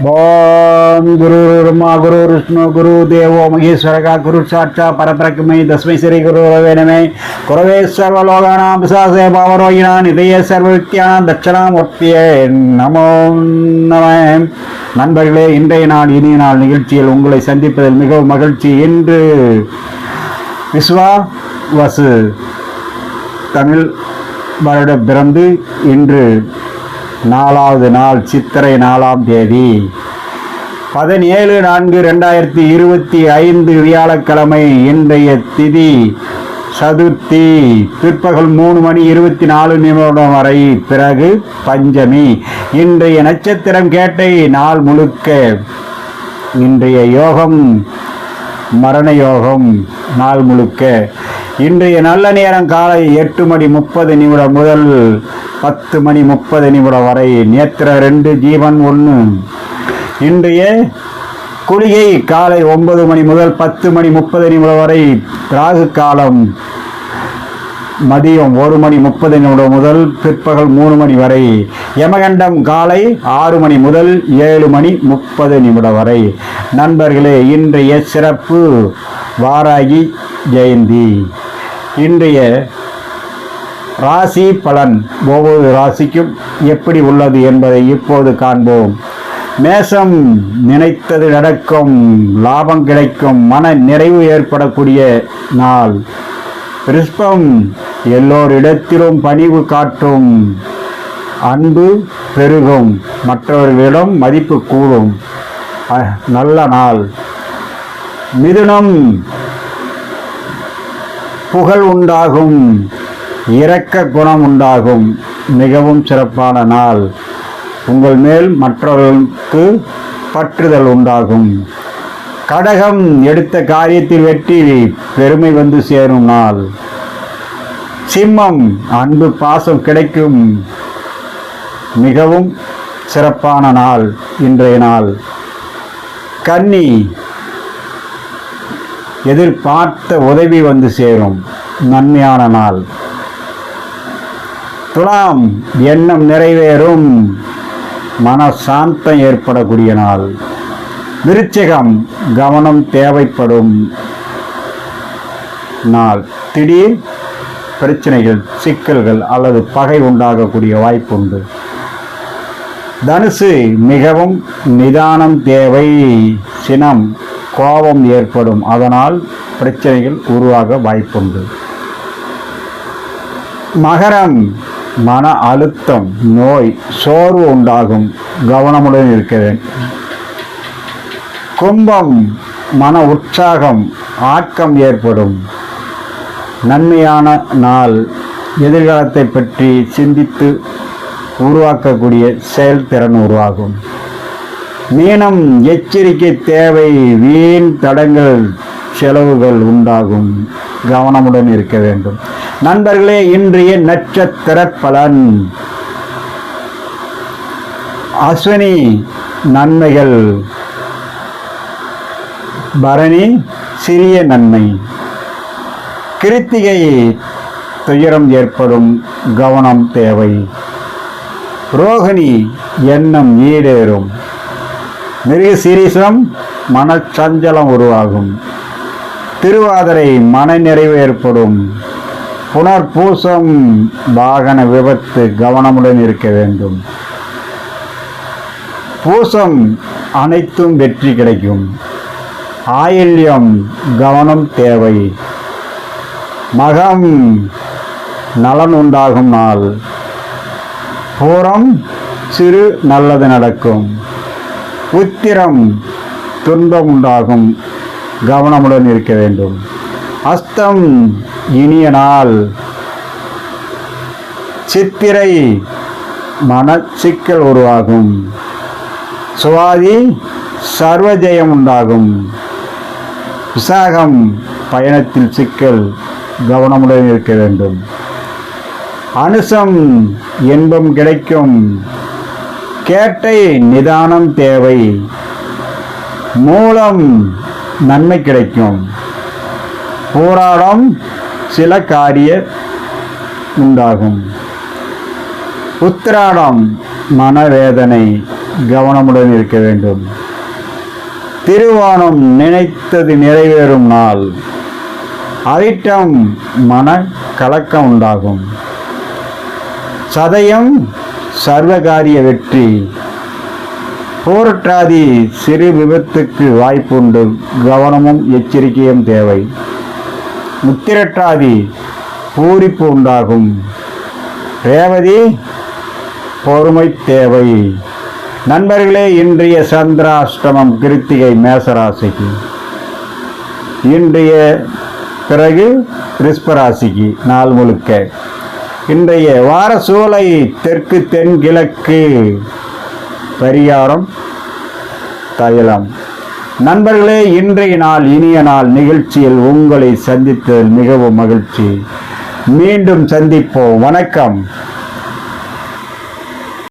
ஓம் குரு பிரம்மா குரு விஷ்ணு குரு தேவோ மகேஸ்வரகா குரு சாட்சா பரபிரக்மை தஸ்மை ஸ்ரீ குரு ரவேனமே குரவே சர்வலோகானாம் பிசாசே பாவரோகிணான் இதய சர்வவித்யானாம் தட்சணாமூர்த்தியே நமோ நம. நண்பர்களே, இன்றைய நாள் இனிய நாள் நிகழ்ச்சியில் உங்களை சந்திப்பதில் மிகவும் மகிழ்ச்சி. இன்று விஸ்வாவசு தமிழ் வருட பிறந்து இன்று 4வது நாள், சித்திரை 4ஆம் தேதி 17/4/2025 வியாழக்கிழமை. இன்றைய திதி சதுர்த்தி, பிற்பகல் 3:24 வரை, பிறகு பஞ்சமி. இன்றைய நட்சத்திரம் கேட்டை. நாள் முழுக்க இன்றைய யோகம் மரண யோகம். நாள் முழுக்க இன்றைய நல்ல நேரம் காலை 8:30 முதல் 10:30 வரை. நேத்திர 2, ஜீவன் 1. இன்றைய குளிகை காலை 9 முதல் 10:30 வரை. ராகு காலம் மதியம் 1:30 முதல் பிற்பகல் 3 வரை. யமகண்டம் காலை 6 முதல் 7:30 வரை. நண்பர்களே, இன்றைய சிறப்பு வாராகி ஜெயந்தி. இன்றைய ராசி பலன் ஒவ்வொரு ராசிக்கும் எப்படி உள்ளது என்பதை இப்போது காண்போம். மேஷம், நினைத்தது நடக்கும், லாபம் கிடைக்கும், மன நிறைவு ஏற்படக்கூடிய நாள். ரிஷபம், எல்லோரிடத்திலும் பணிவு காட்டும், அன்பு பெருகும், மற்றவர்களிடம் மதிப்பு கூடும், நல்ல நாள். மிதுனம், புகழ் உண்டாகும், இரக்க குணம் உண்டாகும், மிகவும் சிறப்பான நாள். உங்கள் மேல் மற்றவர்களுக்கு பற்றுதல் உண்டாகும். கடகம், எடுத்த காரியத்தில் வெற்றி, பெருமை வந்து சேரும் நாள். சிம்மம், அன்பு பாசம் கிடைக்கும், மிகவும் சிறப்பான நாள் இன்றைய நாள். கன்னி, எதிர்பார்த்த உதவி வந்து சேரும், நன்மையான நாள். துலாம், எண்ணம் நிறைவேறும், மன சாந்தம் ஏற்படக்கூடிய நாள். விருச்சிகம், கவனம் தேவைப்படும் நாள். திடீர் பிரச்சனைகள், சிக்கல்கள் அல்லது பகை உண்டாகக்கூடிய வாய்ப்புண்டு. தனுசு, மிகவும் நிதானம் தேவை, சினம் கோபம் ஏற்படும், அதனால் பிரச்சனைகள் உருவாக வாய்ப்புண்டு. மகரம், மன அழுத்தம், நோய், சோர்வு உண்டாகும், கவனமுடன் இருக்க வேண்டும். கும்பம், மன உற்சாகம், ஆக்கம் ஏற்படும், நன்மையான நாள். எதிர்காலத்தை பற்றி சிந்தித்து உருவாக்கக்கூடிய செயல்திறன் உருவாகும். மீனம், எச்சரிக்கை தேவை, வீண் தடங்கள், செலவுகள் உண்டாகும், கவனமுடன் இருக்க வேண்டும். நண்பர்களே, இன்றைய நட்சத்திர பலன். அஸ்வினி, நன்மைகள். பரணி, சிறிய நன்மை. கிருத்திகை, துயரம் ஏற்படும், கவனம் தேவை. ரோகிணி, எண்ணம் ஈடேறும். மிருகசீரிஷம், மனச்சஞ்சலம் உருவாகும். திருவாதிரை, மன நிறைவு ஏற்படும். புனர்பூசம், வாகன விபத்து, கவனமுடன் இருக்க வேண்டும். பூசம், அனைத்தும் வெற்றி கிடைக்கும். ஆயில்யம், கவனம் தேவை. மகம், நலன் உண்டாகும் நாள். பூரம், சிறு நல்லது நடக்கும். உத்திரம், துன்பம் உண்டாகும், கவனமுடன் இருக்க வேண்டும். அஸ்தம், இனிய நாள். சித்திரை, மன சிக்கல் உருவாகும். சுவாதி, சர்வஜயம் உண்டாகும். விசாகம், பயணத்தில் சிக்கல், கவனமுடன் இருக்க வேண்டும். அனுசம், இன்பம் கிடைக்கும். கேட்டை, நிதானம் தேவை. மூலம், நன்மை கிடைக்கும். போராடம், சில காரிய உண்டாகும். உத்திராடம், மனவேதனை, கவனமுடன் இருக்க வேண்டும். திருவோணம் நினைத்தது நிறைவேறும் நாள். அவிட்டம் மன கலக்கம் உண்டாகும். சதயம் சர்வகாரிய வெற்றி. போராட்டாதி சிறு விபத்துக்கு வாய்ப்புண்டு. கவனமும் எச்சரிக்கையும் தேவை. உத்திரட்டாதி பூரிப்பு உண்டாகும். ரேவதி பொறுமை தேவை. நண்பர்களே, இன்றைய சந்திராஷ்டமம் கிருத்திகை மேசராசிக்கு, இன்றைய பிறகு ரிஷபராசிக்கு நாள் முழுக்க. இன்றைய வார சூலை தெற்கு தென்கிழக்கு. பரிகாரம் தைலம். நண்பர்களே, இன்றைய நாள் இனிய நாள். நிகழ்ச்சியில் உங்களை சந்தித்ததில் மிகவும் மகிழ்ச்சி. மீண்டும் சந்திப்போம். வணக்கம்.